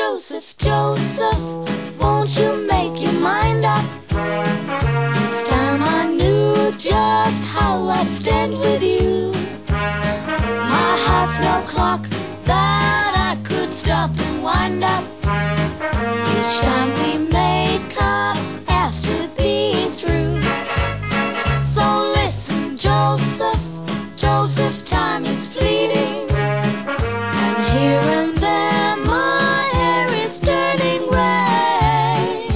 Joseph, Joseph, won't you make your mind up? It's time I knew just how I'd stand with you. My heart's no clock that I could stop and wind up. Each time we make up after being through. So listen, Joseph, Joseph, time is fleeting, and here and there my hair is turning gray.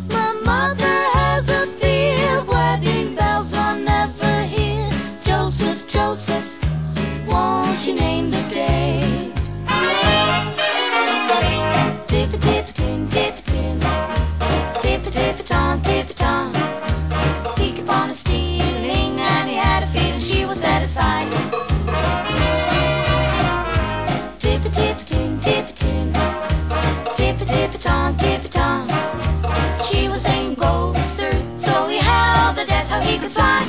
My mother has a fear wedding bells are never here. Joseph, Joseph, won't you name the date? Tip-a-tip-a-ting, tip-a-ting, tip-a-tip-a-tong, tip-a-tong. He kept on stealing and he had a feeling she was satisfied. Tip-a-tip-a-ting, tip-a-ting, tip-a-tip-a-tong, tip-a-tong. She was saying go, sir, so he held that that's how he could fly.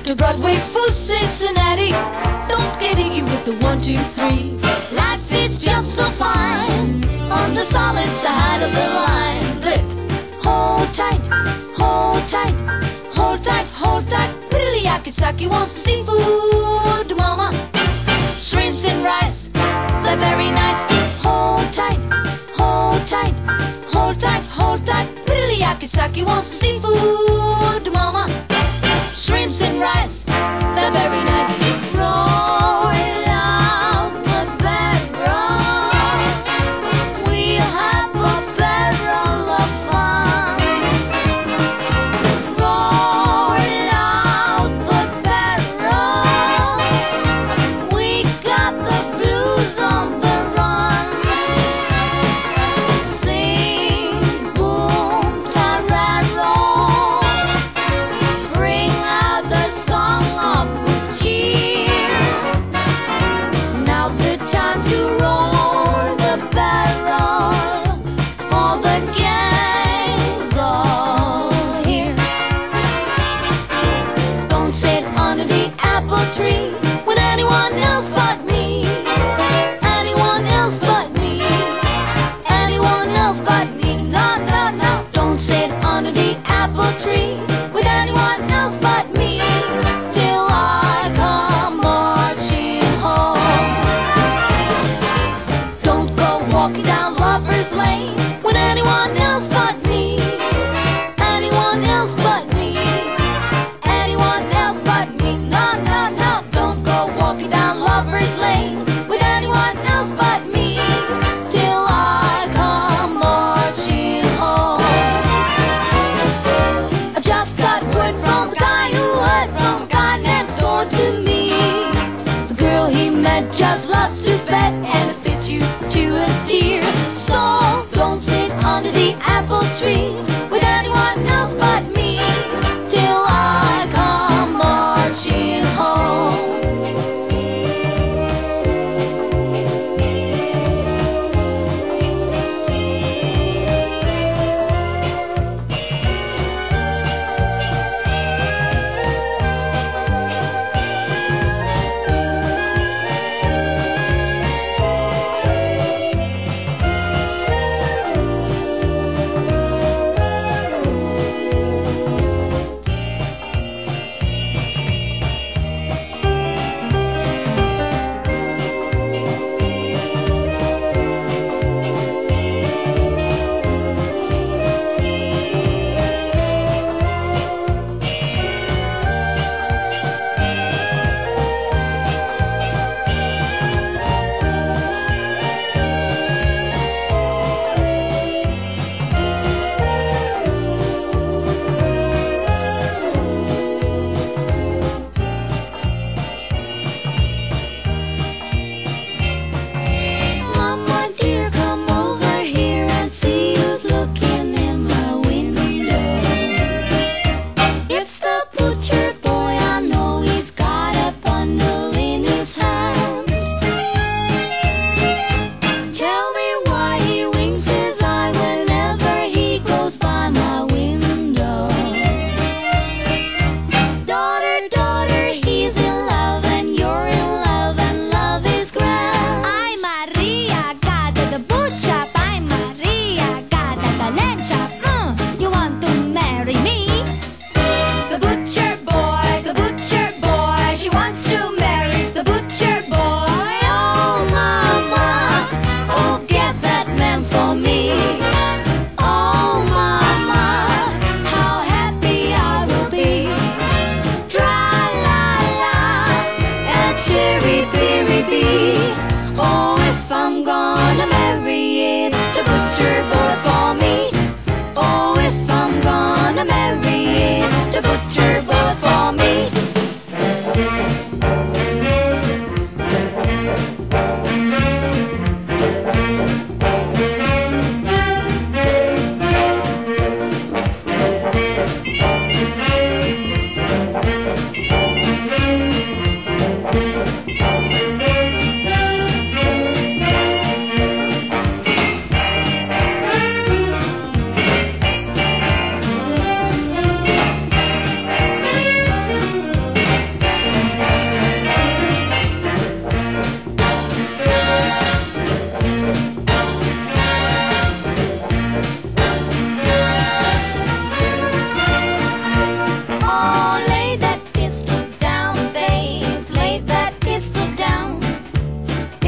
To Broadway for Cincinnati, don't get iggy with the 1, 2, 3. Life is just so fine on the solid side of the line. Blip, hold tight, hold tight, hold tight, hold tight. Billy Yakisaki wants seafood, mama. Shrimps and rice, they're very nice. Hold tight, hold tight, hold tight, hold tight. Billy Yakisaki wants seafood, mama. Shrimps and rice, they're very nice. Roll out the barrel, we'll have a barrel of fun. Roll out the barrel, we got the blues on the run. Sing, boom, tararo, bring out the song of good cheer. Now's the time to roll the barrel, for the gang's all here. Don't sit under the apple tree with anyone else but me. Anyone else but me. Anyone else but me. No, no, no. Don't sit under the apple tree with anyone else but me, till I come marching home. Don't go walking down Lover's Lane with anyone else but me. Anyone else but me. Anyone else but me. No, no, no. Don't go walking down Lover's Lane with anyone else but me, till I come marching home. I just got word from the guy who heard from a guy next door to me. The girl he met just loves to bet, and it fits you to a tear. So don't sit under the apple tree with anyone else but me, till I come marching home.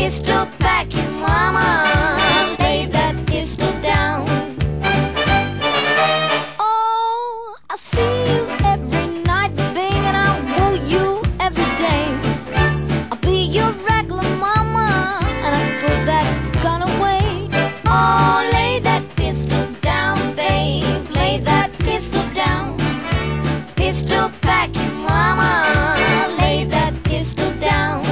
Pistol packing, mama, lay that pistol down. Oh, I see you every night, babe, and I'll woo you every day. I'll be your regular mama, and I put that gun away. Oh, lay that pistol down, babe, lay that pistol down. Pistol packing, mama, lay that pistol down.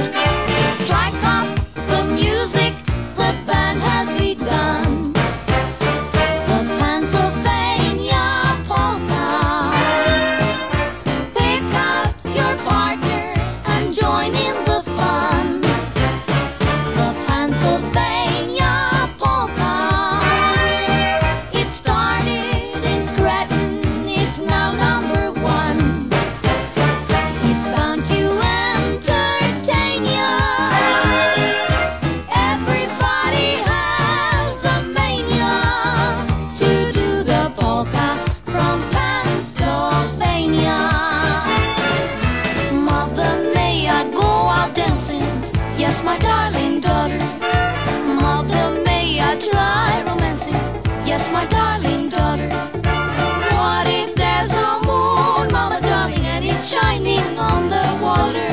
Strike up the music, the band has begun. The Pennsylvania polka. Pick out your partner and join in the fun. The Pennsylvania polka. It started in Scranton, it's now number one. It's bound to entertain ya. Everybody has a mania to do the polka from Pennsylvania. Mother, may I go out dancing? Yes, my darling daughter. Mother, may I try romancing? Yes, my darling daughter. What if there's a moon, mama darling, and it's shining on the water?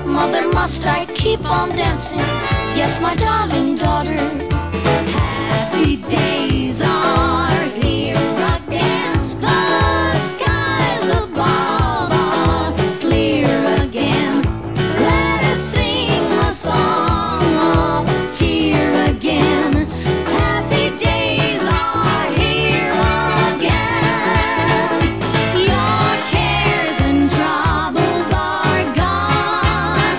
Mother, must I keep on dancing? Yes, my darling daughter. Happy days are here again. The skies above are clear again. Let us sing a song of cheer again. Happy days are here again. Your cares and troubles are gone.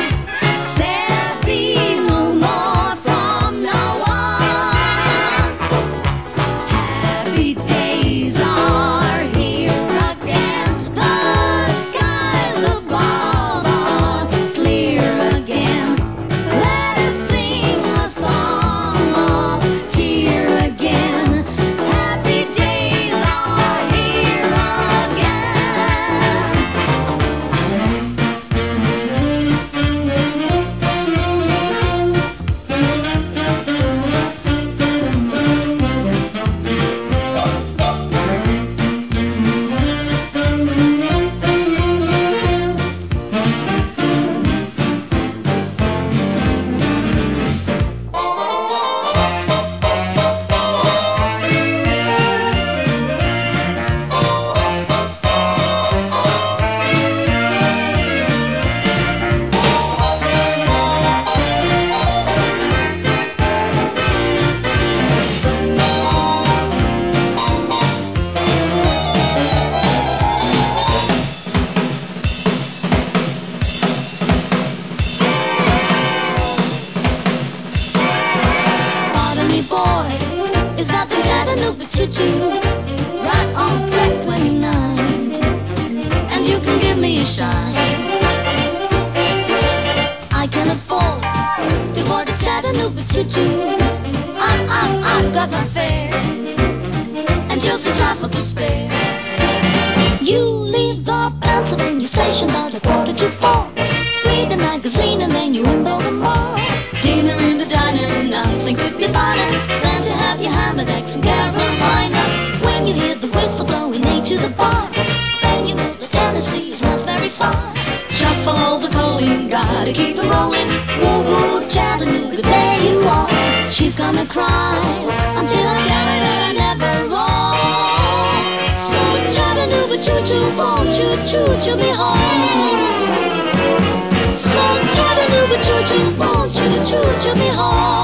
There'll be no more from now on. Happy days are here again. The skies above are clear again. Let us sing a song of cheer again. Happy days are here again. Pardon me, boy, is that the Chattanooga choo-choo? Right on track 29, and you can give me a shine. I can afford to board the Chattanooga choo-choo. I've got my fare, and just a trifle to spare. You leave the Pennsylvania station about 3:45. Read the magazine and then you're in Baltimore. Dinner in the diner, nothing could be finer than to have your ham and eggs in Carolina. When you hear the whistle blowing eight to the bar, then you know that Tennessee is not very far. Shuffle all the coin, gotta keep it rolling. Woo woo, Chattanooga, there you are. She's gonna cry until I tell her that I never wrong. So Chattanooga choo-choo, won't you choo-choo me home? So Chattanooga choo-choo, won't you choo-choo me home?